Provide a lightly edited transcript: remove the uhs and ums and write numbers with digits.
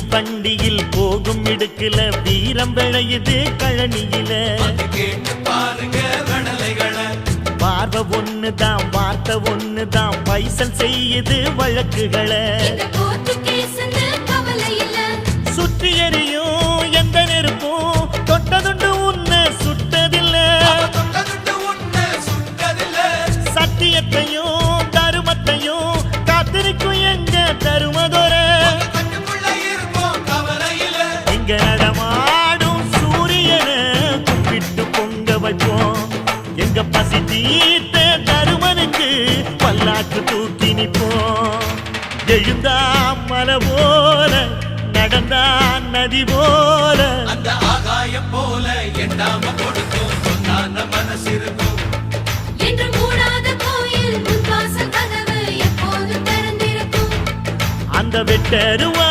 வில்லு வண்டியில் போகும் இடுக்குல வீரம் விளையுது கழனியில பார்வை ஒண்ணுதான் வார்த்தை ஒண்ணுதான் பைசல் செய்யுது வழக்குகளை சுற்றி எறியும் எந்த நெருப்பும் தொட்டதுண்டு உன்னை சுட்டதில்லை சத்தியத்தையும் தருமத்தையும் காத்திருக்கும் எங்க தருமதொர இங்க நடமாடும் சூரியனை கும்பிட்டு பொங்க வைப்போம் எங்க பசி தீர்த்த தருமனுக்கு பல்லாக்கு தூக்கி நிப்போம் எழுந்தா மலை போல நடந்தா நதி போல அந்த ஆகாயம் போல எண்ணாம கொடுக்கும் சொன்னான மனசு இருக்கும் என்று மூடாத கோயில் முன்வாசல் கதவு எப்போதும் திறந்திருக்கும் அந்த வெட்டருவா